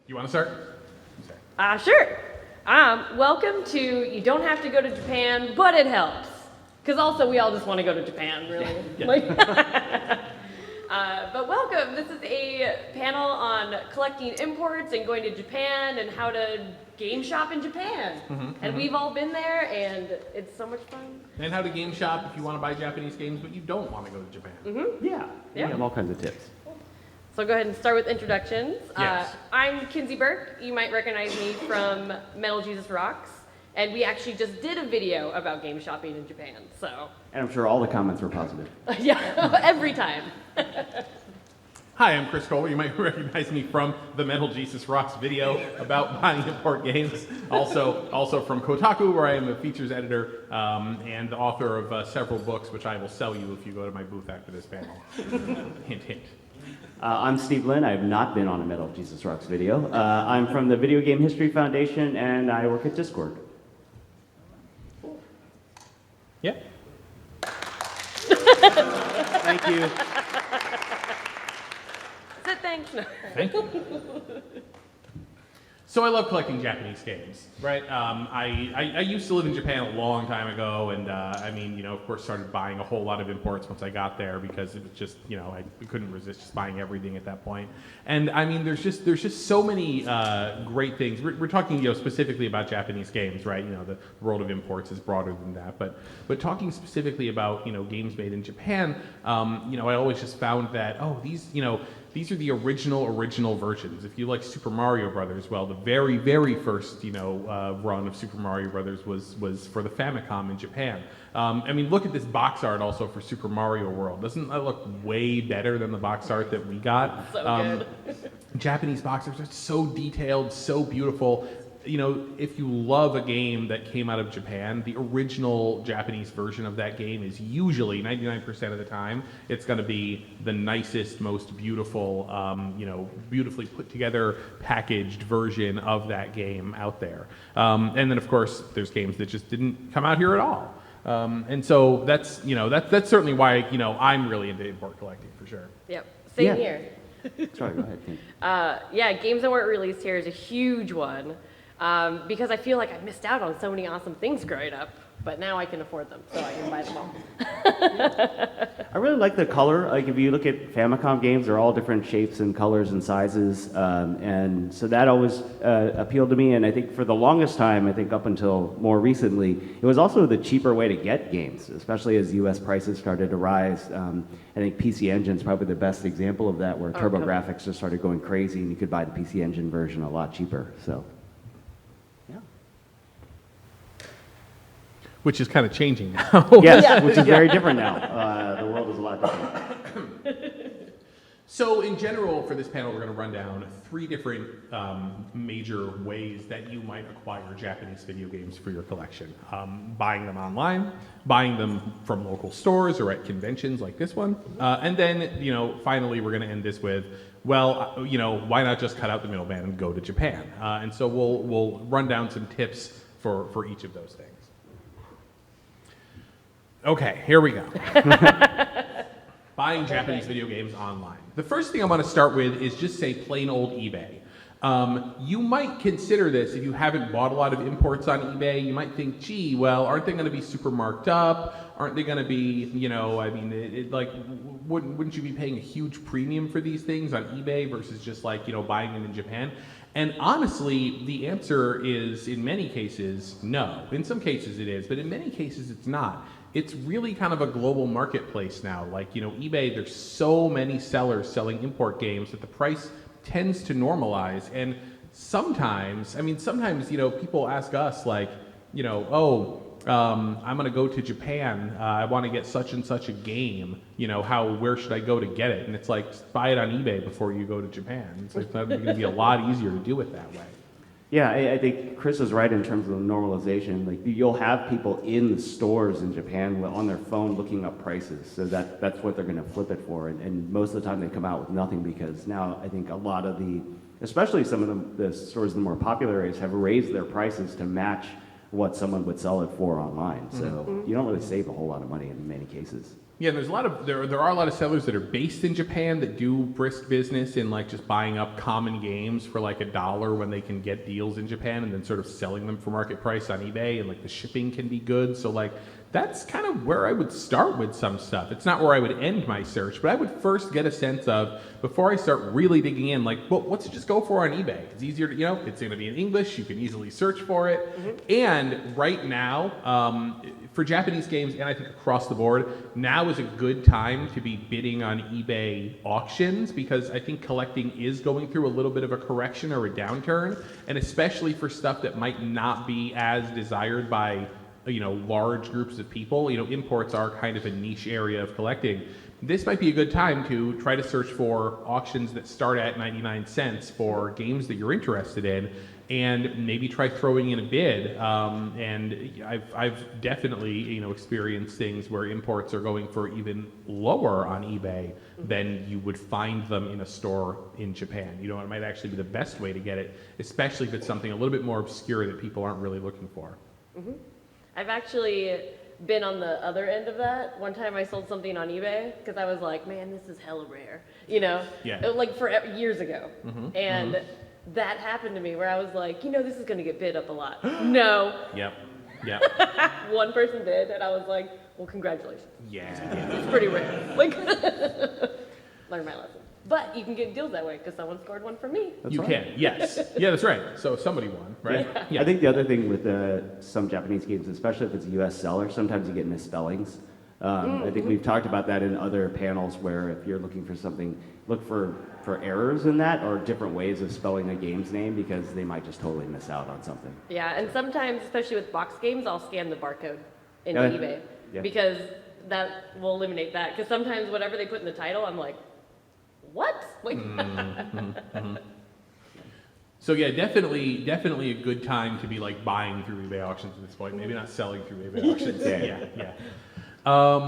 You want to start? Sure. Welcome to You Don't Have to Go to Japan, but it helps. Because also we all just want to go to Japan, really. Yeah. But welcome. This is a panel on collecting imports and going to Japan and how to game shop in Japan. And we've all been there, and it's so much fun. And how to game shop if you want to buy Japanese games, but you don't want to go to Japan. Yeah, we Yeah. have all kinds of tips. So I'll go ahead and start with introductions. Yes. I'm Kinsey Burke. You might recognize me from Metal Jesus Rocks. And we actually just did a video about game shopping in Japan, so. And I'm sure all the comments were positive. Yeah, every time. Hi, I'm Chris Kohler. You might recognize me from the Metal Jesus Rocks video about buying import games. Also from Kotaku, where I am a features editor and author of several books, which I will sell you if you go to my booth after this panel. Hint, hint. I'm Steve Lynn. I have not been on a Metal Jesus Rocks video. I'm from the Video Game History Foundation, and I work at Discord. Yeah. Thank you. Thanks. No. Thank you. So I love collecting Japanese games, right? I used to live in Japan a long time ago, and of course, started buying a whole lot of imports once I got there because it was just, I couldn't resist just buying everything at that point. And I mean, there's just so many great things. We're talking, specifically about Japanese games, right? The world of imports is broader than that, but talking specifically about games made in Japan, I always just found that these are the original versions. If you like Super Mario Brothers, well, the very, very first, run of Super Mario Brothers was for the Famicom in Japan. Look at this box art also for Super Mario World. Doesn't that look way better than the box art that we got? So good. Japanese box arts are so detailed, so beautiful. If you love a game that came out of Japan, the original Japanese version of that game is usually 99% of the time, it's going to be the nicest, most beautiful, beautifully put together, packaged version of that game out there. And then, of course, there's games that just didn't come out here at all. And so that's certainly why, I'm really into import collecting for sure. Yep, same here. Sorry, go ahead, Kim. Games that weren't released here is a huge one. Because I feel like I missed out on so many awesome things growing up, but now I can afford them, so I can buy them all. I really like the color. Like, if you look at Famicom games, they're all different shapes and colors and sizes, and so that always appealed to me. And I think for the longest time, I think up until more recently, it was also the cheaper way to get games, especially as U.S. prices started to rise. I think PC Engine's probably the best example of that, where TurboGrafx just started going crazy, and you could buy the PC Engine version a lot cheaper. So. Which is kind of changing now. Yes, which is very different now. The world is a lot different. So in general, for this panel, we're going to run down 3 different major ways that you might acquire Japanese video games for your collection. Buying them online, buying them from local stores or at conventions like this one, and then, finally, we're going to end this with, why not just cut out the middleman and go to Japan? And so we'll run down some tips for each of those things. Okay, here we go. Buying Japanese video games online. The first thing I want to start with is just say plain old eBay. You might consider this if you haven't bought a lot of imports on eBay. You might think, gee, well, aren't they going to be super marked up? Aren't they going to be, wouldn't you be paying a huge premium for these things on eBay versus just buying them in Japan? And honestly, the answer is, in many cases, no. In some cases it is, but in many cases it's not. It's really kind of a global marketplace now. eBay, there's so many sellers selling import games that the price tends to normalize. And sometimes, people ask us I'm going to go to Japan. I want to get such and such a game. Where should I go to get it? And it's like, buy it on eBay before you go to Japan. It's going to be a lot easier to do it that way. Yeah, I think Chris is right in terms of the normalization. Like, you'll have people in the stores in Japan on their phone looking up prices, so that's what they're going to flip it for. And most of the time they come out with nothing, because now I think a lot of especially some of the stores in the more popular areas have raised their prices to match what someone would sell it for online. So you don't really save a whole lot of money in many cases. Yeah, there's a lot of there are a lot of sellers that are based in Japan that do brisk business in like just buying up common games for like $1 when they can get deals in Japan and then sort of selling them for market price on eBay, and like the shipping can be good. So like that's kind of where I would start with some stuff. It's not where I would end my search, but I would first get a sense of, before I start really digging in, like, well, what's it just go for on eBay? It's easier to, it's going to be in English. You can easily search for it. And right now, for Japanese games, and I think across the board, now is a good time to be bidding on eBay auctions, because I think collecting is going through a little bit of a correction or a downturn, and especially for stuff that might not be as desired by large groups of people. Imports are kind of a niche area of collecting. This might be a good time to try to search for auctions that start at 99 cents for games that you're interested in, and maybe try throwing in a bid. And I've definitely experienced things where imports are going for even lower on eBay than you would find them in a store in Japan. It might actually be the best way to get it, especially if it's something a little bit more obscure that people aren't really looking for. Mm-hmm. I've actually been on the other end of that. One time I sold something on eBay because I was like, man, this is hella rare, Yeah. like for years ago. And that happened to me where I was like, this is going to get bid up a lot. No. Yep. One person did, and I was like, well, congratulations. Yeah. It's pretty rare. Like, learn my lesson. But you can get deals that way because someone scored one for me. That's you right. can, yes. Yeah, that's right. So somebody won, right? Yeah. I think the other thing with some Japanese games, especially if it's a U.S. seller, sometimes you get misspellings. I think we've talked about that in other panels, where if you're looking for something, look for errors in that or different ways of spelling a game's name, because they might just totally miss out on something. Yeah, and sometimes, especially with box games, I'll scan the barcode into eBay because that will eliminate that. Because sometimes whatever they put in the title, I'm like, what? Like, So yeah, definitely a good time to be like buying through eBay auctions at this point. Maybe not selling through eBay auctions. Yeah.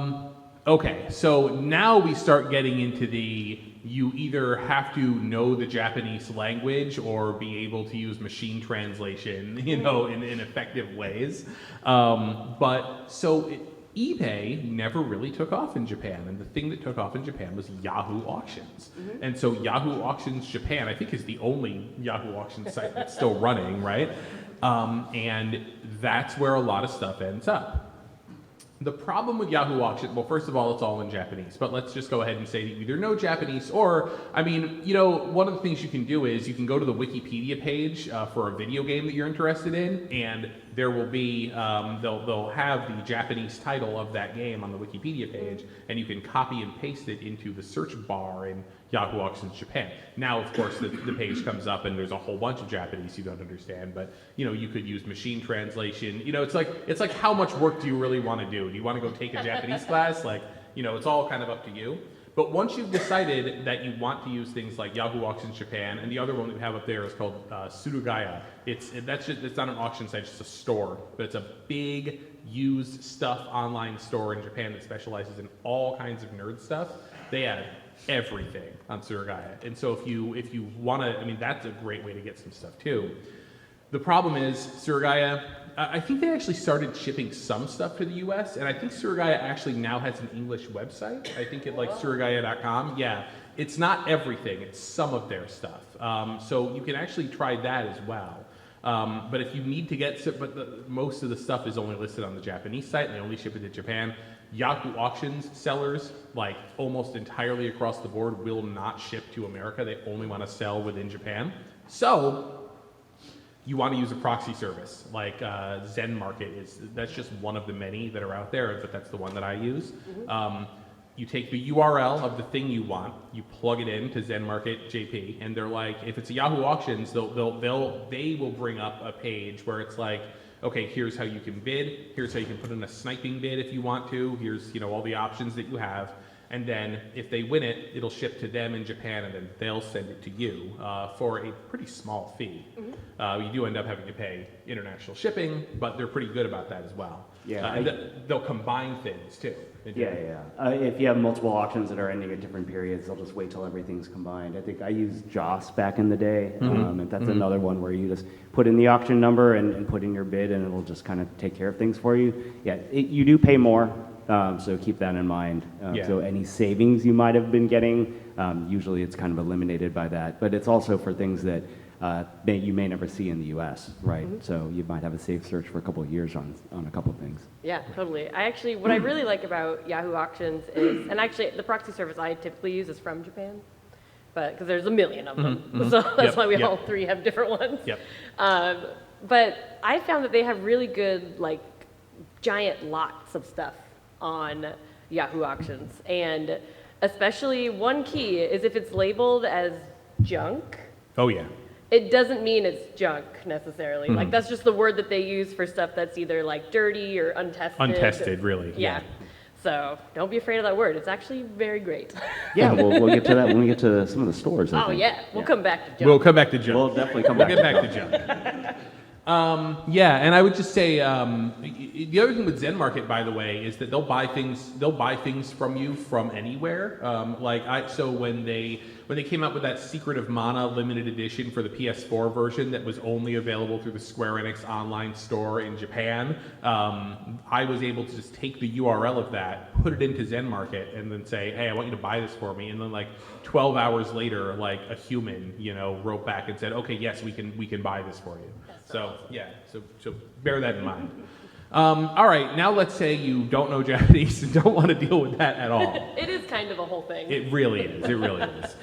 Okay, so now we start getting into you either have to know the Japanese language or be able to use machine translation, in effective ways. eBay never really took off in Japan, and the thing that took off in Japan was Yahoo Auctions. And so Yahoo Auctions Japan, I think, is the only Yahoo Auctions site that's still running, right? And that's where a lot of stuff ends up. The problem with Yahoo Auction, well, first of all, it's all in Japanese, but let's just go ahead and say that you either know Japanese or, one of the things you can do is you can go to the Wikipedia page for a video game that you're interested in, and there will be, they'll have the Japanese title of that game on the Wikipedia page, and you can copy and paste it into the search bar in Yahoo Auctions Japan. Now, of course, the page comes up and there's a whole bunch of Japanese you don't understand, but you could use machine translation. It's like how much work do you really want to do? Do you want to go take a Japanese class? It's all kind of up to you. But once you've decided that you want to use things like Yahoo Auctions Japan, and the other one we have up there is called Surugaya. It's not an auction site, it's just a store, but it's a big used stuff online store in Japan that specializes in all kinds of nerd stuff. They have everything on Surugaya. And so if you want to, that's a great way to get some stuff too. The problem is Surugaya, I think they actually started shipping some stuff to the US, and I think Surugaya actually now has an English website. I think it surugaya.com. Yeah, it's not everything, it's some of their stuff. So you can actually try that as well. But if you need to get, most of the stuff is only listed on the Japanese site, and they only ship it to Japan. Yahoo Auctions sellers, almost entirely across the board, will not ship to America. They only want to sell within Japan. So you want to use a proxy service like Zen Market that's just one of the many that are out there, but that's the one that I use. You take the URL of the thing you want, you plug it in to Zen Market JP, and they're like, if it's a Yahoo Auctions, they will bring up a page where it's like, okay, here's how you can bid, here's how you can put in a sniping bid if you want to, here's all the options that you have, and then if they win it, it'll ship to them in Japan, and then they'll send it to you for a pretty small fee. You do end up having to pay international shipping, but they're pretty good about that as well. Yeah, and they'll combine things too. If you have multiple auctions that are ending at different periods, they'll just wait till everything's combined. I think I used Joss back in the day, and that's another one where you just put in the auction number and put in your bid, and it'll just kind of take care of things for you. Yeah, you do pay more so keep that in mind. Yeah. So any savings you might have been getting, usually it's kind of eliminated by that. But it's also for things that you may never see in the U.S., right? So you might have a safe search for a couple of years on a couple of things. Yeah, totally. What I really like about Yahoo Auctions is, and actually the proxy service I typically use is from Japan, but because there's a million of them, so that's why we all three have different ones. Yep. But I found that they have really good, like, giant lots of stuff on Yahoo Auctions, and especially one key is if it's labeled as junk. Oh yeah. It doesn't mean it's junk necessarily. Like that's just the word that they use for stuff that's either like dirty or untested. Untested, really. Yeah. So don't be afraid of that word. It's actually very great. Yeah, we'll get to that when we get to some of the stores. I Oh think. yeah, we'll come back to junk. We'll come back to junk. We'll definitely come We'll back. get back to junk. Yeah, and I would just say the other thing with Zen Market, by the way, is that they'll buy things from you from anywhere. So when they came out with that Secret of Mana limited edition for the PS4 version that was only available through the Square Enix online store in Japan, I was able to just take the URL of that, put it into Zen Market, and then say, hey, I want you to buy this for me, and then like 12 hours later, like a human, wrote back and said, okay, yes, we can buy this for you. So yeah, so bear that in mind. All right, now let's say you don't know Japanese and don't want to deal with that at all. It is kind of a whole thing. It really is. It really is.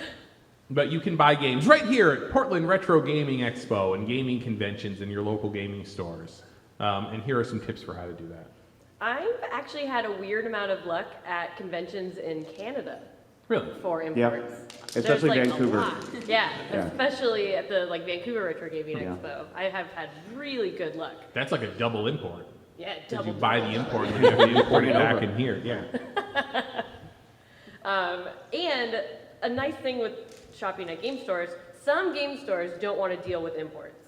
But you can buy games right here at Portland Retro Gaming Expo and gaming conventions in your local gaming stores. And here are some tips for how to do that. I've actually had a weird amount of luck at conventions in Canada Really? for Yeah. imports. Especially There's, like, a Vancouver. lot. Yeah, Yeah. especially at the Vancouver Retro Gaming Yeah. Expo. I have had really good luck. That's like a double import. Yeah, Did double. you buy the import and you have to import it back in here? Yeah. And a nice thing with shopping at game stores, some game stores don't want to deal with imports.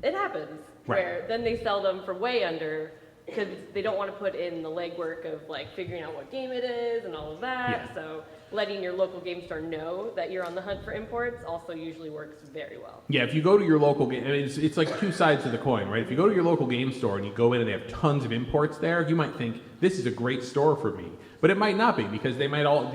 It happens Right. where then they sell them for way under because they don't want to put in the legwork of like figuring out what game it is and all of that. Yeah. So letting your local game store know that you're on the hunt for imports also usually works very well. Yeah, if you go to your local game, I mean, it's like two sides of the coin, right? If you go to your local game store and you go in and they have tons of imports there, you might think this is a great store for me, but it might not be because they might all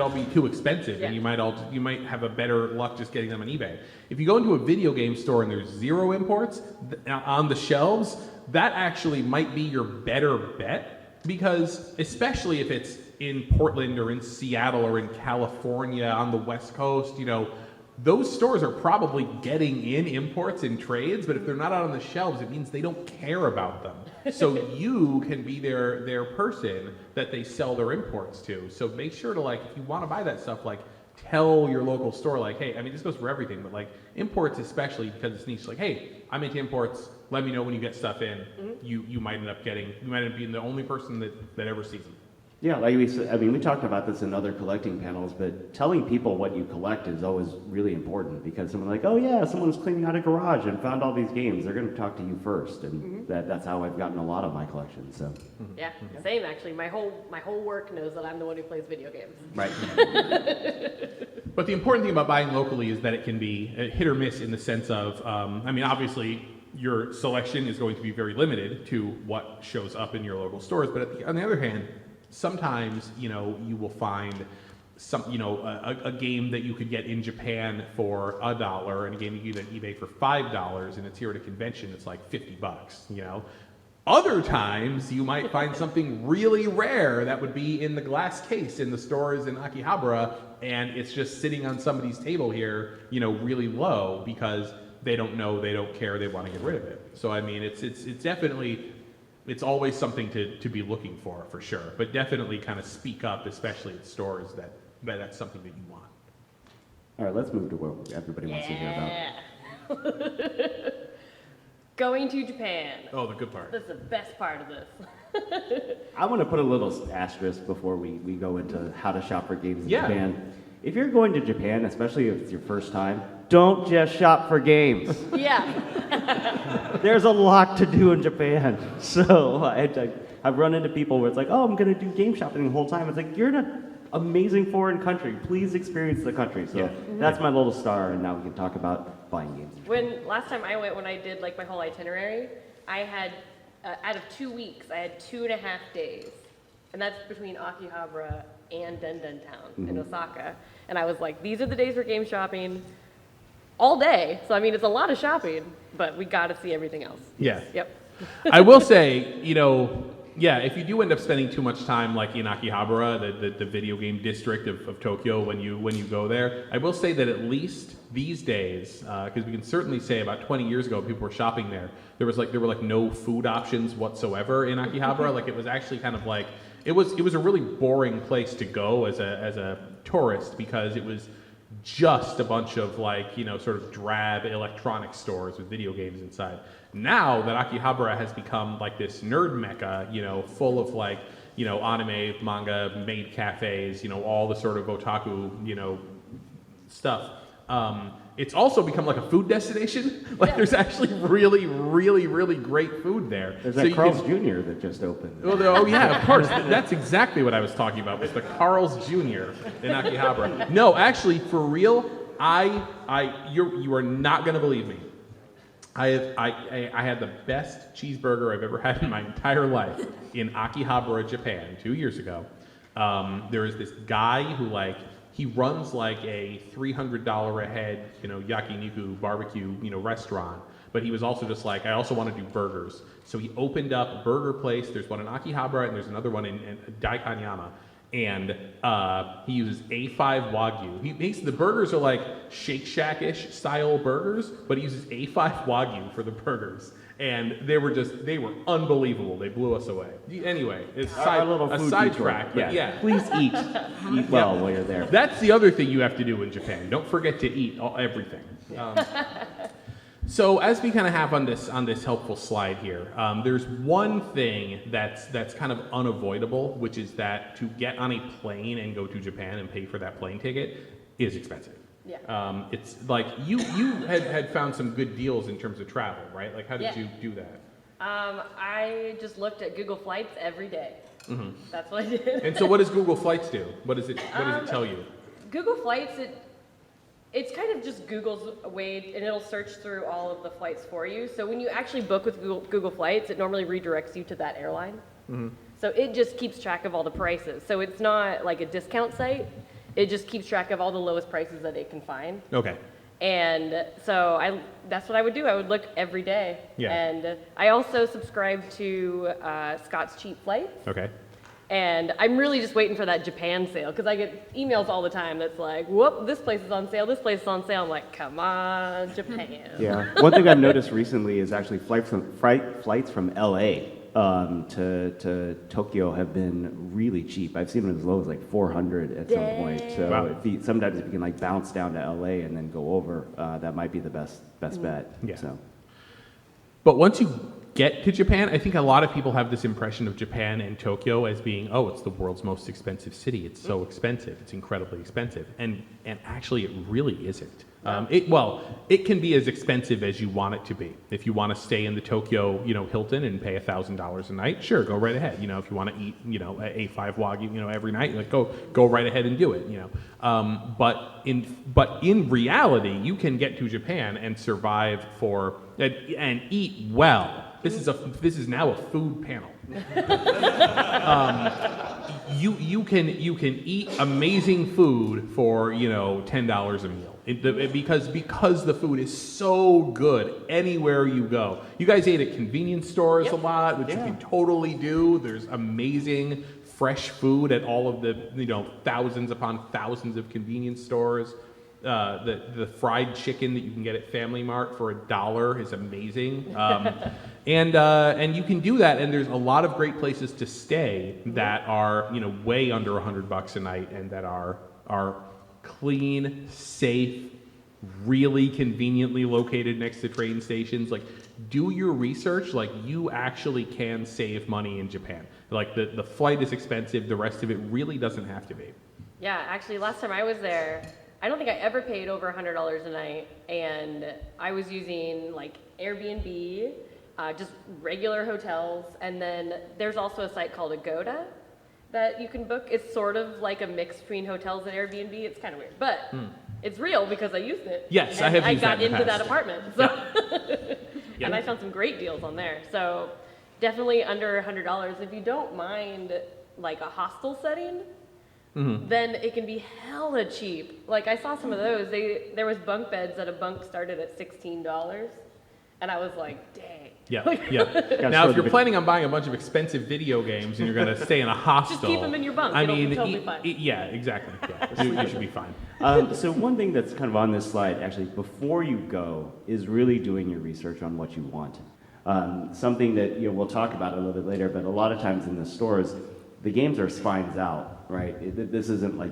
be too expensive, Yeah. and you might have a better luck just getting them on eBay. If you go into a video game store and there's zero imports on the shelves, that actually might be your better bet because especially if it's in Portland or in Seattle or in California on the West Coast, those stores are probably getting in imports and trades, but if they're not out on the shelves, it means they don't care about them. So you can be their person that they sell their imports to. So make sure to if you want to buy that stuff, tell your local store, hey, I mean, this goes for everything, but imports especially because it's niche. Hey, I'm into imports. Let me know when you get stuff in. You might end up being the only person that ever sees them. Yeah, like we said, I mean, we talked about this in other collecting panels, but telling people what you collect is always really important because someone's oh yeah, someone's cleaning out a garage and found all these games. They're going to talk to you first, and that's how I've gotten a lot of my collection. So. Yeah, same actually. My whole work knows that I'm the one who plays video games. Right. But the important thing about buying locally is that it can be a hit or miss in the sense of, obviously your selection is going to be very limited to what shows up in your local stores, but on the other hand, sometimes, you will find a game that you could get in Japan for $1 and a game you get on eBay for $5 and it's here at a convention, it's like $50, Other times you might find something really rare that would be in the glass case in the stores in Akihabara and it's just sitting on somebody's table here, really low because they don't know, they don't care, they want to get rid of it. So I mean, it's definitely, it's always something to be looking for sure, but definitely kind of speak up, especially at stores that that's something that you want. All right, let's move to what everybody wants to hear about. Going to Japan. Oh, the good part. That's the best part of this. I want to put a little asterisk before we go into how to shop for games in Yeah. Japan. If you're going to Japan, especially if it's your first time, don't just shop for games. Yeah. There's a lot to do in Japan. So I've run into people where it's oh, I'm going to do game shopping the whole time. It's you're in an amazing foreign country. Please experience the country. So that's my little star, and now we can talk about buying games. Last time I went, when I did my whole itinerary, I had, out of 2 weeks, I had 2.5 days And that's between Akihabara and Den Town in Osaka. And I was like, these are the days for game shopping all day. So, I mean, it's a lot of shopping, but we got to see everything else. Yeah. Yep. I will say, yeah, if you do end up spending too much time like in Akihabara, the video game district of Tokyo, when you go there, I will say that at least these days, because we can certainly say about 20 years ago, people were shopping there. There were no food options whatsoever in Akihabara. Like it was actually kind of like it was a really boring place to go as a tourist because it was just a bunch of sort of drab electronic stores with video games inside. Now that Akihabara has become like this nerd mecca, full of anime, manga, maid cafes, all the sort of otaku, stuff. It's also become like a food destination. There's actually really, really, really great food there. There's that Carl's Jr. that just opened. Oh yeah, of course. That's exactly what I was talking about. Was the Carl's Jr. in Akihabara? No, actually, for real, you are not gonna believe me. I had the best cheeseburger I've ever had in my entire life in Akihabara, Japan, 2 years ago. There is this guy who he runs a $300 a head, yakiniku barbecue, restaurant. But he was also just I also want to do burgers. So he opened up a burger place. There's one in Akihabara and there's another one in Daikanyama. And he uses A5 Wagyu. He makes the burgers are Shake Shack-ish style burgers, but he uses A5 Wagyu for the burgers. And they were unbelievable. They blew us away. Anyway, it's a sidetrack. Yeah. Please eat well while you're there. That's the other thing you have to do in Japan. Don't forget to eat everything. So as we kind of have on this helpful slide here, there's one thing that's kind of unavoidable, which is that to get on a plane and go to Japan and pay for that plane ticket is expensive. Yeah. It's you had found some good deals in terms of travel, right? How did you do that? I just looked at Google Flights every day. Mm-hmm. That's what I did. And so what does Google Flights do? What does it tell you? Google Flights, it's kind of just Google's way, and it'll search through all of the flights for you. So when you actually book with Google Flights, it normally redirects you to that airline. Mm-hmm. So it just keeps track of all the prices. So it's not like a discount site. It just keeps track of all the lowest prices that it can find. Okay. And so that's what I would do. I would look every day. Yeah. And I also subscribe to Scott's Cheap Flights. Okay. And I'm really just waiting for that Japan sale because I get emails all the time that's whoop, this place is on sale, this place is on sale. I'm like, come on, Japan. Yeah. One thing I've noticed recently is actually flights from LA to Tokyo have been really cheap. I've seen them as low as $400 at some point. So Wow. sometimes if you can bounce down to LA and then go over, that might be the best bet. Yeah. So. But once you get to Japan, I think a lot of people have this impression of Japan and Tokyo as being, it's the world's most expensive city. It's so expensive. It's incredibly expensive. And actually, it really isn't. It can be as expensive as you want it to be. If you want to stay in the Tokyo, Hilton and pay $1,000 a night, sure, go right ahead. If you want to eat, A5 Wagyu, every night, go right ahead and do it. But in reality, you can get to Japan and survive and eat well. This is now a food panel. You can eat amazing food for $10 a meal because the food is so good anywhere you go. You guys ate at convenience stores a lot, which you can totally do. There's amazing fresh food at all of the thousands upon thousands of convenience stores. The fried chicken that you can get at Family Mart for $1 is amazing. And you can do that, and there's a lot of great places to stay that are way under $100 a night and that are clean, safe, really conveniently located next to train stations. Do your research. You actually can save money in Japan. The flight is expensive. The rest of it really doesn't have to be. Yeah, actually, last time I was there, I don't think I ever paid over $100 a night, and I was using Airbnb, just regular hotels, and then there's also a site called Agoda that you can book. It's sort of like a mix between hotels and Airbnb. It's kind of weird, but it's real because I used it. Yes, and I have I used got that in the into past. that apartment, so Yeah. and I found some great deals on there. So definitely under $100 if you don't mind like a hostel setting, then it can be hella cheap. Like I saw some of those. There was bunk beds that a bunk started at $16, and I was like, dang. Yeah, yeah. Now, if you're planning on buying a bunch of expensive video games and you're going to stay in a hostel, Just keep them in your bunk. I It'll be mean, totally fine. yeah, exactly. Yeah, you should be fine. So one thing that's kind of on this slide, actually, before you go, is really doing your research on what you want. Something that we'll talk about a little bit later, but a lot of times in the stores, the games are spines out, right? This isn't like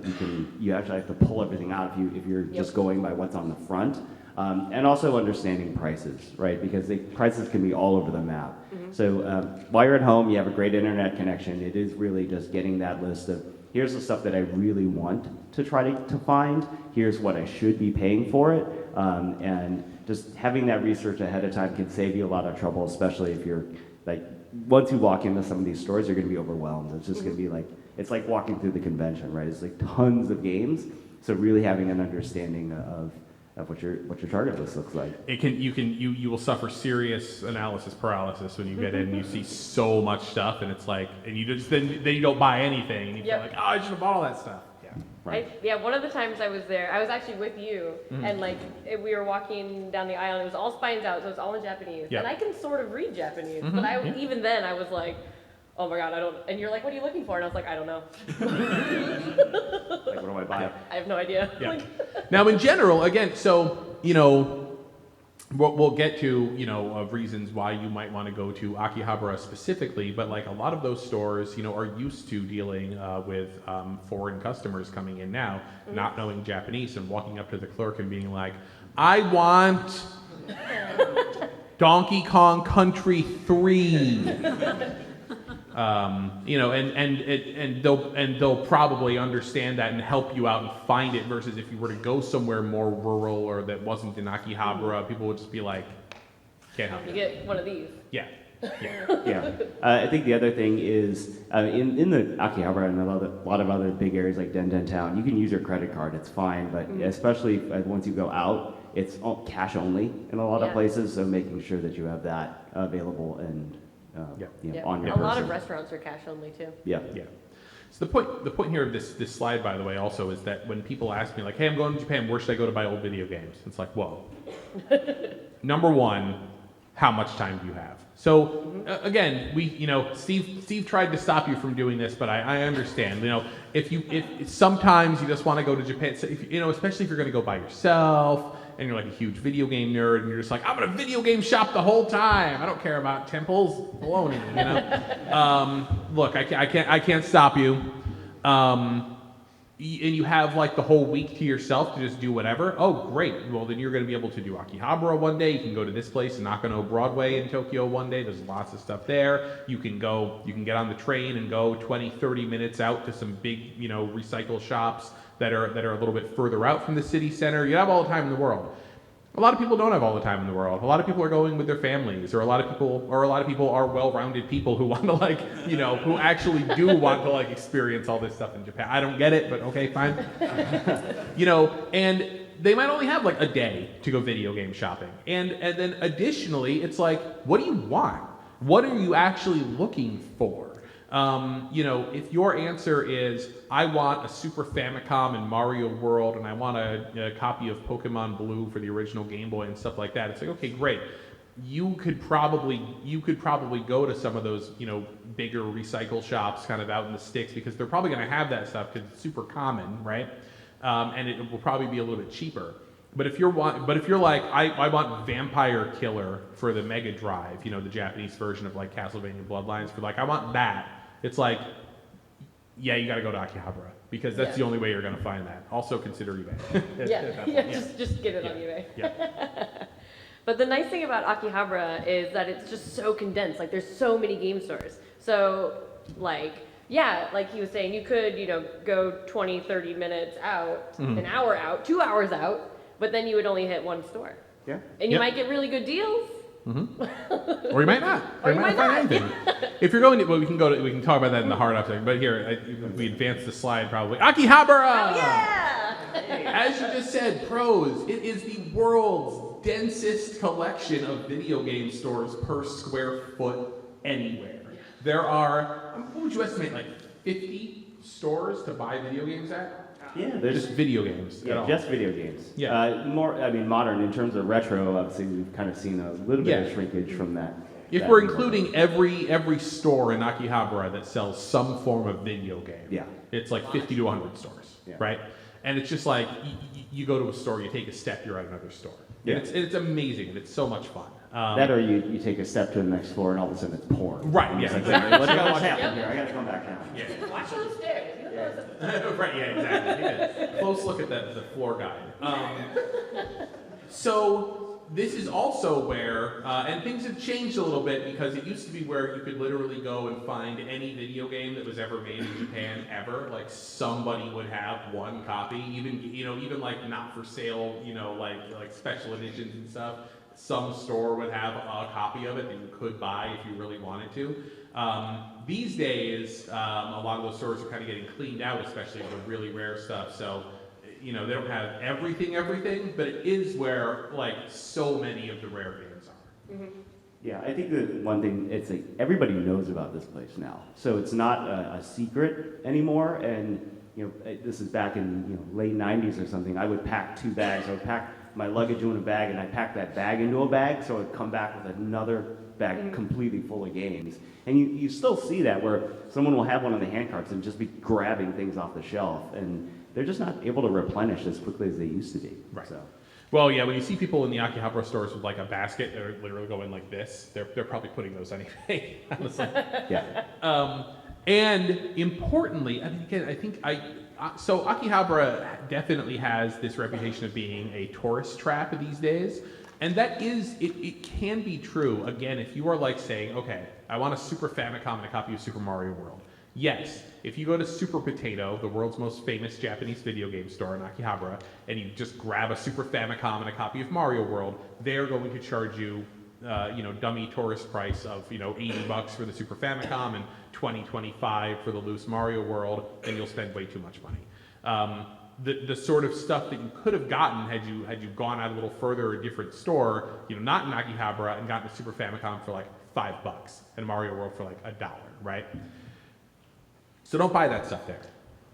you actually have to pull everything out if you're just going by what's on the front. And also understanding prices, right? Because prices can be all over the map. So while you're at home, you have a great internet connection. It is really just getting that list of, here's the stuff that I really want to try to find. Here's what I should be paying for it. And just having that research ahead of time can save you a lot of trouble, especially if you're like, once you walk into some of these stores, you're going to be overwhelmed. It's just going to be like, it's like walking through the convention, right? It's like tons of games. So really having an understanding of what your target list looks like. You will suffer serious analysis paralysis when you get in and you see so much stuff, and it's like, and you just then you don't buy anything, and you feel like, oh, I should have bought all that stuff. Yeah. Right. One of the times I was there, I was actually with you, and like we were walking down the aisle, and it was all spines out, so it was all in Japanese, and I can sort of read Japanese, but even then I was like, oh my god, I don't. And you're like, what are you looking for? And I was like, I don't know. Like, what do I buy? I have no idea. Yeah. Now, in general, again, so we'll get to of reasons why you might want to go to Akihabara specifically, but like a lot of those stores, are used to dealing with foreign customers coming in now, not knowing Japanese, and walking up to the clerk and being like, I want Donkey Kong Country 3. And they'll probably understand that and help you out and find it, versus if you were to go somewhere more rural or that wasn't in Akihabara, people would just be like, can't help you. You get one of these. Yeah. Yeah. I think the other thing is in the Akihabara and a lot of other big areas like Den Town, you can use your credit card. It's fine, but especially once you go out, it's all cash only in a lot of places. So making sure that you have that available and on your A lot person. of restaurants are cash only too. Yeah. So the point here of this slide, by the way, also is that when people ask me like, hey, I'm going to Japan, where should I go to buy old video games? It's like, whoa. Number one, how much time do you have? So again, Steve tried to stop you from doing this, but I understand. If sometimes you just want to go to Japan, so especially if you're going to go by yourself and you're like a huge video game nerd and you're just like, I'm gonna video game shop the whole time. I don't care about temples, baloney. Look, I can't stop you. And you have like the whole week to yourself to just do whatever. Oh, great. Well, then you're going to be able to do Akihabara one day. You can go to this place, Nakano Broadway in Tokyo one day. There's lots of stuff there. You can get on the train and go 20, 30 minutes out to some big, recycle shops that are a little bit further out from the city center. You have all the time in the world. A lot of people don't have all the time in the world. A lot of people are going with their families, or a lot of people are well-rounded people who want to who actually do want to experience all this stuff in Japan. I don't get it, but okay, fine. And they might only have a day to go video game shopping. And then additionally, it's like, what do you want? What are you actually looking for? If your answer is, I want a Super Famicom and Mario World, and I want a copy of Pokemon Blue for the original Game Boy and stuff like that, it's like, okay, great. You could probably go to some of those, bigger recycle shops kind of out in the sticks, because they're probably going to have that stuff because it's super common, right? And it will probably be a little bit cheaper. But if you're like, I want Vampire Killer for the Mega Drive, the Japanese version of Castlevania Bloodlines, I want that. It's like, yeah, you got to go to Akihabara, because that's the only way you're going to find that. Also consider eBay. Just get it on eBay. Yeah. But the nice thing about Akihabara is that it's just so condensed. There's so many game stores. So like he was saying, you could, go 20, 30 minutes out, an hour out, 2 hours out, but then you would only hit one store. Yeah. And you might get really good deals. Or you might not. Or you might not find anything. If you're going to, we can talk about that in the hard up thing. But here, we advance the slide probably. Akihabara! Oh, yeah! As you just said, pros. It is the world's densest collection of video game stores per square foot anywhere. There are, what would you estimate, 50 stores to buy video games at. Yeah, Just there's video games. at yeah, all. just video games. Yeah. More, I mean, modern in terms of retro. Obviously, we've kind of seen a little bit Yeah. of shrinkage from that. If that we're era. including every store in Akihabara that sells some form of video game, Yeah. it's like 50 to 100 stores, Yeah. right? And it's just like you go to a store, you take a step, you're at another store. Yeah. And it's amazing, and it's so much fun. That or you take a step to the next floor and all of a sudden it's porn. Right, And yeah, it's like, exactly. What's You gotta watch it. happening here? I gotta come back down. Yeah. Watch those stairs. You know those- Right, yeah, exactly. Yeah. Close look at the floor guide. So this is also where, and things have changed a little bit because it used to be where you could literally go and find any video game that was ever made in Japan ever. Like somebody would have one copy, even like not for sale, like special editions and stuff. Some store would have a copy of it that you could buy if you really wanted to. These days, a lot of those stores are kind of getting cleaned out, especially the really rare stuff. So, they don't have everything, but it is where like so many of the rare games are. Mm-hmm. Yeah, I think that one thing, it's like everybody knows about this place now. So it's not a secret anymore. And, this is back in late 90s or something. I would pack 2 bags. I would pack my luggage in a bag and I packed that bag into a bag. So I'd come back with another bag completely full of games. And you still see that where someone will have one of the hand carts and just be grabbing things off the shelf. And they're just not able to replenish as quickly as they used to be. Right. So. Well, yeah, when you see people in the Akihabara stores with like a basket, they're literally going like this. They're probably putting those anyway, honestly. Yeah. And importantly, I mean, again, I think so Akihabara definitely has this reputation of being a tourist trap these days. And that is, it can be true, again, if you are like saying, okay, I want a Super Famicom and a copy of Super Mario World. Yes, if you go to Super Potato, the world's most famous Japanese video game store in Akihabara, and you just grab a Super Famicom and a copy of Mario World, they're going to charge you, dummy tourist price of, $80 for the Super Famicom and $25 for the loose Mario World, and you'll spend way too much money. The sort of stuff that you could have gotten had you gone out a little further, a different store, not in Akihabara, and gotten a Super Famicom for like $5 and Mario World for like $1, right? So don't buy that stuff there.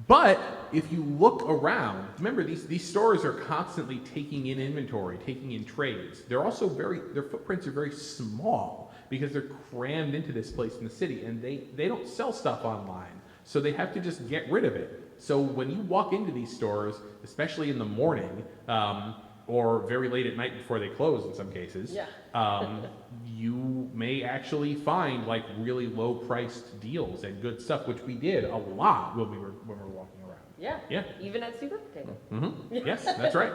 But if you look around, remember these stores are constantly taking in inventory, taking in trades. They're also their footprints are very small because they're crammed into this place in the city, and they don't sell stuff online. So they have to just get rid of it. So when you walk into these stores, especially in the morning, or very late at night before they close in some cases, you may actually find like really low priced deals and good stuff, which we did a lot when we were walking around. Yeah. Yeah. Even at Super Potato. Mm-hmm. Yes, that's right.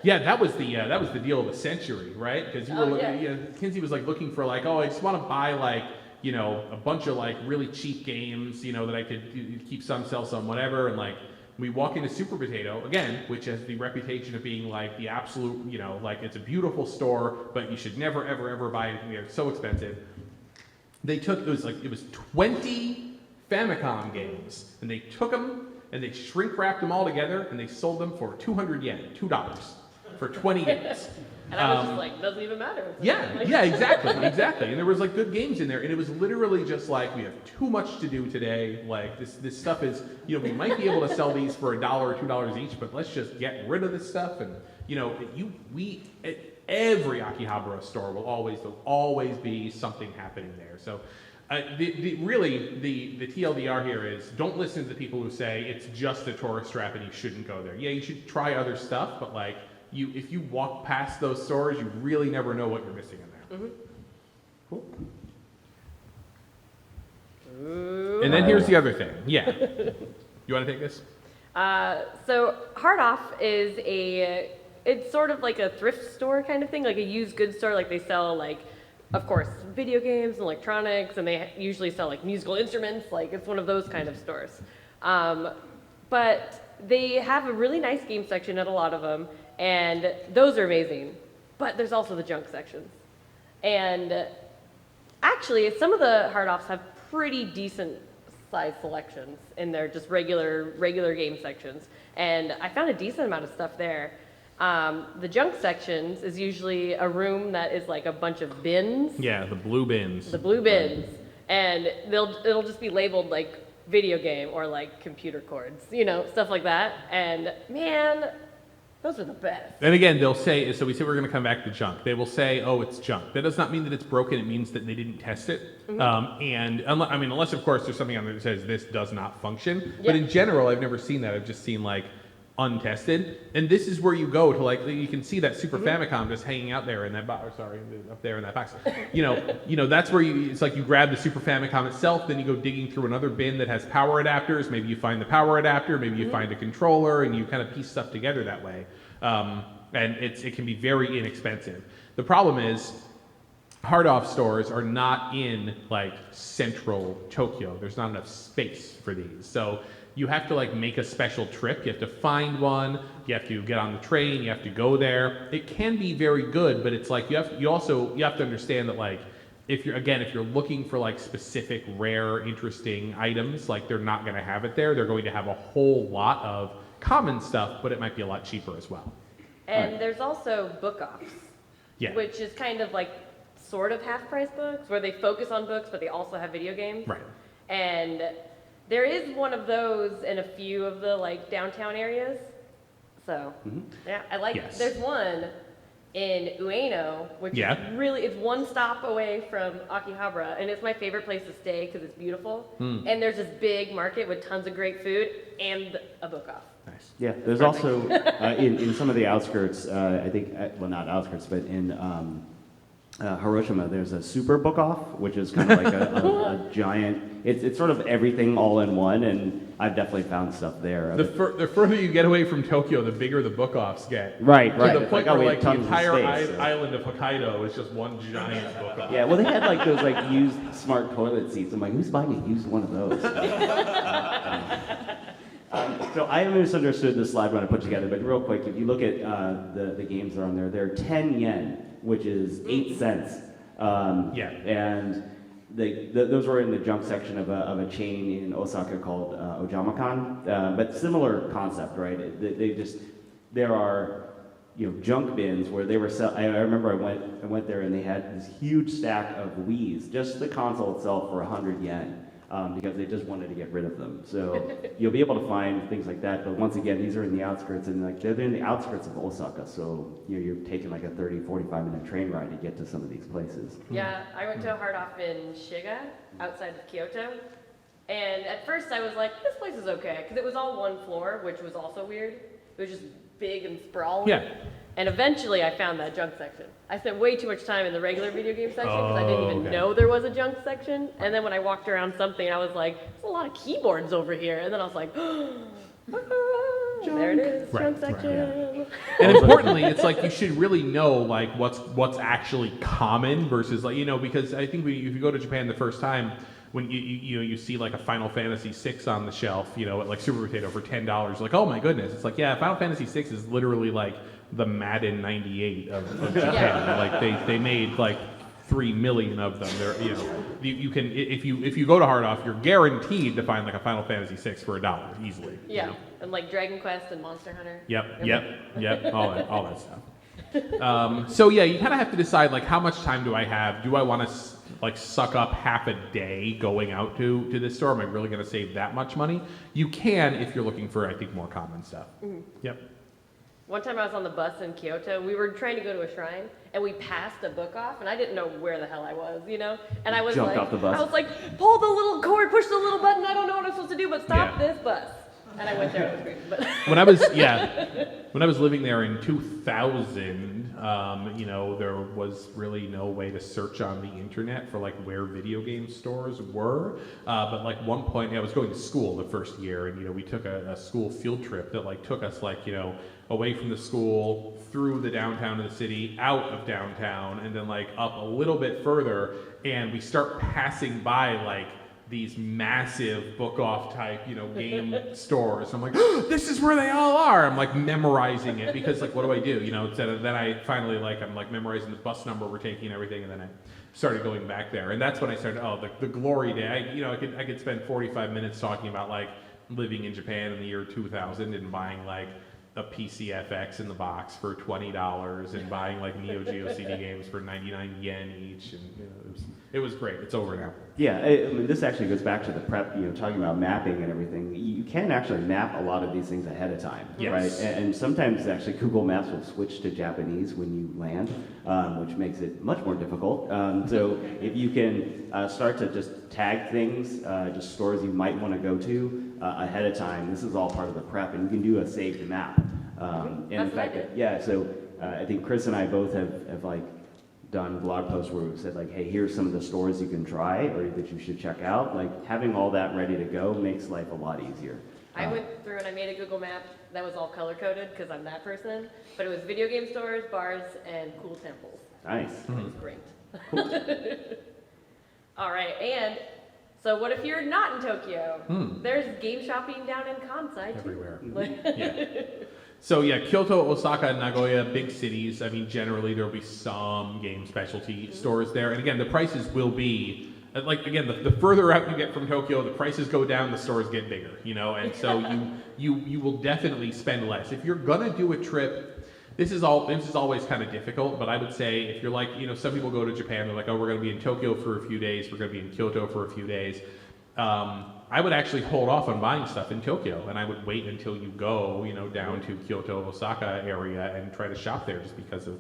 Yeah, that was the deal of the century, right? Because you were looking, Kinsey was like looking for like, I just want to buy like, a bunch of like really cheap games, that I could keep some, sell some, whatever, and like we walk into Super Potato again, which has the reputation of being like the absolute, like it's a beautiful store, but you should never ever ever buy anything there. It's so expensive. It was 20 Famicom games, and they took them and they shrink wrapped them all together and they sold them for 200 yen, $2 for 20 games. And I was just like, doesn't even matter. Yeah, exactly. And there was like good games in there, and it was literally just like, we have too much to do today. Like this stuff is, we might be able to sell these for $1 or $2 each, but let's just get rid of this stuff. And every Akihabara store will always be something happening there. So. The TLDR here is don't listen to the people who say it's just a tourist trap and you shouldn't go there. Yeah, you should try other stuff, but like if you walk past those stores, you really never know what you're missing in there. Mm-hmm. Cool. Ooh. And then here's the other thing. Yeah. You want to take this? So Hard Off is it's sort of like a thrift store kind of thing, like a used goods store. Like they sell like, of course, video games and electronics, and they usually sell like musical instruments. Like it's one of those kind of stores. But they have a really nice game section at a lot of them, and those are amazing. But there's also the junk sections. And actually, some of the Hard Offs have pretty decent size selections in their just regular game sections. And I found a decent amount of stuff there. The junk sections is usually a room that is like a bunch of bins. Yeah, the blue bins. The blue bins. And it'll just be labeled like video game or like computer cords, you know, stuff like that. And man, those are the best. And again, they'll say, so we say we're going to come back to junk. They will say, oh, it's junk. That does not mean that it's broken. It means that they didn't test it. And unless, of course, there's something on there that says this does not function. But in general, I've never seen that. I've just seen like untested. And this is where you go to like, you can see that Super Famicom just hanging out there in that box. Sorry, up there in that box. You know, that's where it's like you grab the Super Famicom itself, then you go digging through another bin that has power adapters. Maybe you find the power adapter, maybe you find a controller, and you kind of piece stuff together that way. And it can be very inexpensive. The problem is, hard-off stores are not in like central Tokyo. There's not enough space for these. So you have to like make a special trip. You have to find one. You have to get on the train. You have to go there. It can be very good, but it's like you have to understand that like if you're looking for like specific rare, interesting items, like they're not going to have it there. They're going to have a whole lot of common stuff, but it might be a lot cheaper as well. And there's also book-offs, which is kind of like sort of half-price books, where they focus on books, but they also have video games. Right. And there is one of those in a few of the like downtown areas. So yeah, I like. Yes. There's one in Ueno, which is really, it's one stop away from Akihabara, and it's my favorite place to stay because it's beautiful. And there's this big market with tons of great food and a book-off. Nice. Yeah, there's also in some of the outskirts, I think, well, not outskirts, but in Hiroshima, there's a super book off, which is kind of like a giant. It's sort of everything all in one, and I've definitely found stuff there. The further you get away from Tokyo, the bigger the book offs get. Right. To the point like, where like the tons of entire space, island of Hokkaido is just one giant book off. Yeah, well, they had like those like used smart toilet seats. I'm like, who's buying a used one of those? So I misunderstood the slide when I put together, but real quick, if you look at the games that are on there, they're 10 yen, which is 8 cents. And those were in the junk section of a chain in Osaka called Ojamakan, but similar concept, right? There are junk bins where they were I remember I went there and they had this huge stack of Wii's, just the console itself for 100 yen. Because they just wanted to get rid of them. So you'll be able to find things like that. But once again, these are in the outskirts, and like they're in the outskirts of Osaka. So you're taking like a 30, 45-minute train ride to get to some of these places. Yeah, I went to a hard off in Shiga, outside of Kyoto. And at first I was like, this place is okay, because it was all one floor, which was also weird. It was just big and sprawling. Yeah. And eventually I found that junk section. I spent way too much time in the regular video game section because I didn't even know there was a junk section. And then when I walked around something, I was like, there's a lot of keyboards over here. And then I was like, there it is, junk section. And importantly, it's like you should really know like what's actually common versus like because I think if you go to Japan the first time, when you see like a Final Fantasy VI on the shelf, at like Super Potato for $10, like, oh my goodness, it's like, yeah, Final Fantasy VI is literally like the Madden 98 of Japan. Like they made like 3 million of them. They're you can if you go to Hard Off, you're guaranteed to find like a Final Fantasy VI for $1 easily. Yeah, and like Dragon Quest and Monster Hunter. Yep, all that stuff. So yeah, you kind of have to decide like how much time do I have? Do I want to like suck up half a day going out to this store? Am I really going to save that much money? You can if you're looking for I think more common stuff. Yep. One time I was on the bus in Kyoto, we were trying to go to a shrine, and we passed a book off, and I didn't know where the hell I was, And I was Jumped off the bus. I was like, pull the little cord, push the little button, I don't know what I'm supposed to do, but stop this bus. And I went there, it was great. But when I was living there in 2000, there was really no way to search on the internet for like where video game stores were. But like one point, I was going to school the first year, and we took a school field trip that like took us like away from the school, through the downtown of the city, out of downtown, and then like up a little bit further, and we start passing by like these massive book-off type, game stores. I'm like, oh, this is where they all are. I'm like memorizing it because like, what do I do? Then I finally I'm like memorizing the bus number we're taking and everything, and then I started going back there, and that's when I started. The glory day. I could spend 45 minutes talking about like living in Japan in the year 2000 and buying like a PCFX in the box for $20 and buying like Neo Geo CD games for 99 yen each, and it was great. It's over now. Yeah, I mean, this actually goes back to the prep, talking about mapping and everything. You can actually map a lot of these things ahead of time, Yes. right? And sometimes actually Google Maps will switch to Japanese when you land, which makes it much more difficult. So if you can start to just tag things, just stores you might want to go to ahead of time, this is all part of the prep, and you can do a saved map. And in That's fact, what I did. yeah, so I think Chris and I both have like done blog posts where we've said like, hey, here's some of the stores you can try or that you should check out. Like having all that ready to go makes life a lot easier. I went through and I made a Google map that was all color coded because I'm that person, but it was video game stores, bars, and cool temples. Nice. It was great. All right, and so what if you're not in Tokyo? There's game shopping down in Kansai too. Everywhere. Like- Yeah. So yeah, Kyoto, Osaka, and Nagoya, big cities. I mean, generally there will be some game specialty stores there, and again, the prices will be like again the further out you get from Tokyo, the prices go down, the stores get bigger, and so you will definitely spend less if you're gonna do a trip. This is always kind of difficult, but I would say if you're like, some people go to Japan, they're like, oh, we're gonna be in Tokyo for a few days, we're gonna be in Kyoto for a few days. I would actually hold off on buying stuff in Tokyo, and I would wait until you go, down to Kyoto, Osaka area, and try to shop there, just because of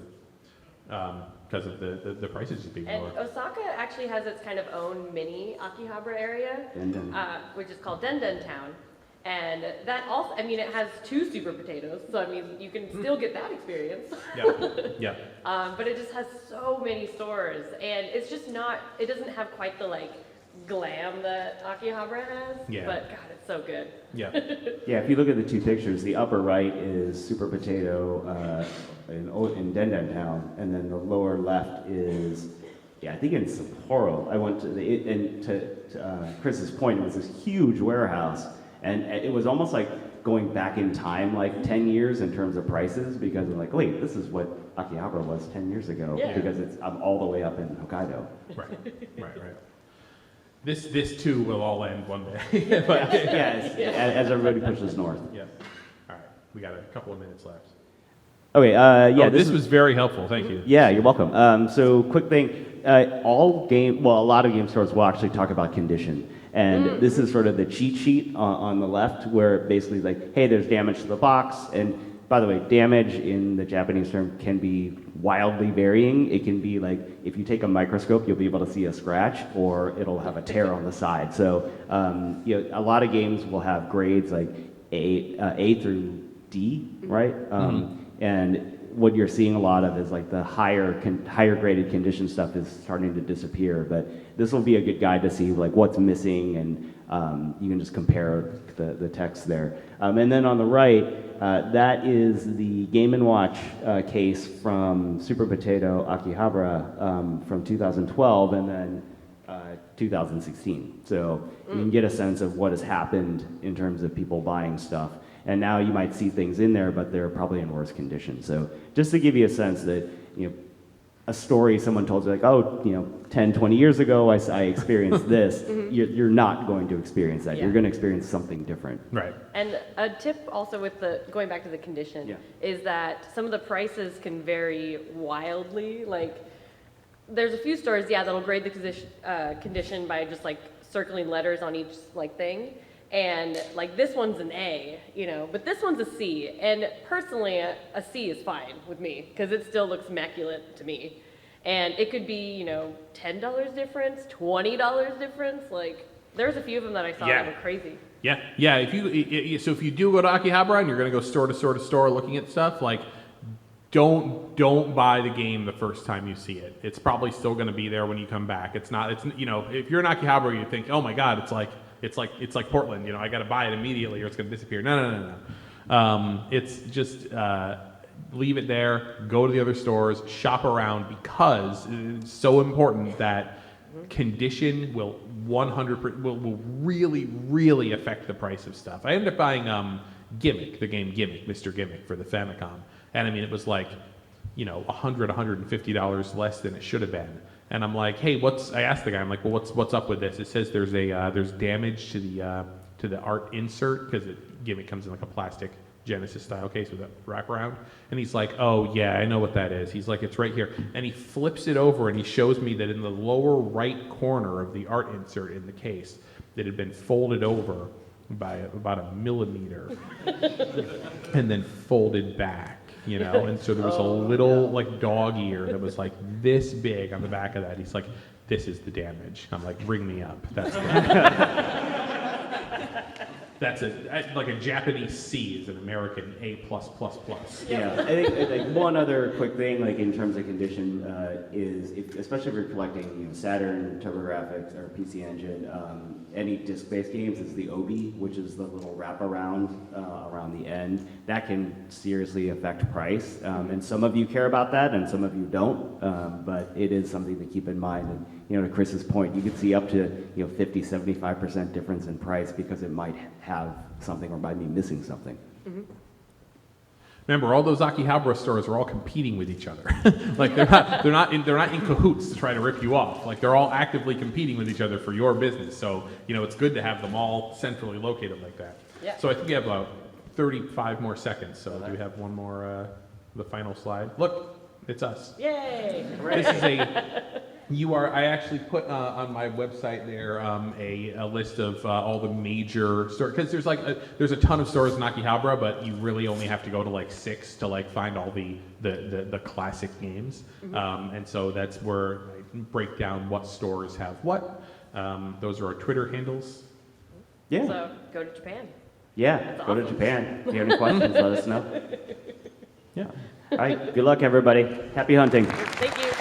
the prices just being And lower. Osaka actually has its kind of own mini Akihabara area, which is called Denden Town. And that also, I mean, it has 2 super potatoes, so I mean, you can still get that experience. Yeah. But it just has so many stores, and it's just not, it doesn't have quite the glam that Akihabara has. Yeah. But God, it's so good. Yeah. Yeah, if you look at the 2 pictures, the upper right is Super Potato in Denden Town, and then the lower left is, I think in Sapporo. I went to Chris's point, it was this huge warehouse, and it was almost like going back in time, like 10 years in terms of prices, because I'm like, wait, this is what Akihabara was 10 years ago, Yeah. because I'm all the way up in Hokkaido. Right. This too will all end one day. But, As everybody pushes north. yeah. All right. We got a couple of minutes left. Okay, This was very helpful. Thank you. Yeah, you're welcome. So quick thing, a lot of game stores will actually talk about condition. And this is sort of the cheat sheet on the left, where basically like, hey, there's damage to the box. And by the way, damage in the Japanese term can be wildly varying. It can be like, if you take a microscope, you'll be able to see a scratch, or it'll have a tear on the side. So, a lot of games will have grades like A through D, right? And what you're seeing a lot of is like the higher graded condition stuff is starting to disappear. But this will be a good guide to see like what's missing, and you can just compare the text there. And then on the right, that is the Game & Watch case from Super Potato Akihabara from 2012 and then 2016. So you can get a sense of what has happened in terms of people buying stuff. And now you might see things in there, but they're probably in worse condition. So just to give you a sense that, a story someone told you like, 10, 20 years ago, I experienced this, you're not going to experience that. Yeah. You're going to experience something different. Right. And a tip also with going back to the condition is that some of the prices can vary wildly. Like, there's a few stores, that'll grade the condition by just like circling letters on each thing. And like this one's an A, but this one's a C. And personally, a C is fine with me because it still looks immaculate to me. And it could be, $10 difference, $20 difference. Like, there's a few of them that I saw that were crazy. Yeah. If you do go to Akihabara and you're going to go store to store to store looking at stuff, like, don't buy the game the first time you see it. It's probably still going to be there when you come back. If you're in Akihabara, you think, oh my God, it's like Portland. I got to buy it immediately or it's going to disappear. No. It's just leave it there. Go to the other stores. Shop around, because it's so important that condition will 100% will really, really affect the price of stuff. I ended up buying Gimmick, the game Gimmick, Mr. Gimmick for the Famicom, and I mean it was like $150 less than it should have been. And I'm like, hey, I asked the guy, I'm like, well, what's up with this? It says there's damage to the art insert, because Gimmick comes in like a plastic Genesis style case with a wraparound. And he's like, oh yeah, I know what that is. He's like, it's right here. And he flips it over and he shows me that in the lower right corner of the art insert in the case, that had been folded over by about a millimeter and then folded back, you know? And so there was a little like dog ear that was like this big on the back of that. He's like, this is the damage. I'm like, ring me up. That's that's like a Japanese C is an American A+++. Yeah, I think like one other quick thing, like in terms of condition, is especially if you're collecting Saturn, TurboGrafx, or PC Engine, any disc-based games, is the obi, which is the little wraparound around the end. That can seriously affect price, and some of you care about that, and some of you don't. But it is something to keep in mind. And to Chris's point, you could see up to 50, 75% difference in price because it might have something or might be missing something. Mm-hmm. Remember, all those Akihabara stores are all competing with each other. Like they're not in cahoots to try to rip you off. Like they're all actively competing with each other for your business. So it's good to have them all centrally located like that. Yeah. So I think we have about 35 more seconds. So do we have one more, the final slide? Look, it's us. Yay! This is I actually put on my website there a list of all the major stores, because there's a ton of stores in Akihabara, but you really only have to go to like 6 to like find all the classic games. Mm-hmm. And so that's where I break down what stores have what. Those are our Twitter handles. Yeah. So go to Japan. Yeah, That's go to awesome. Japan. If you have any questions, let us know. Yeah. All right, good luck, everybody. Happy hunting. Thank you.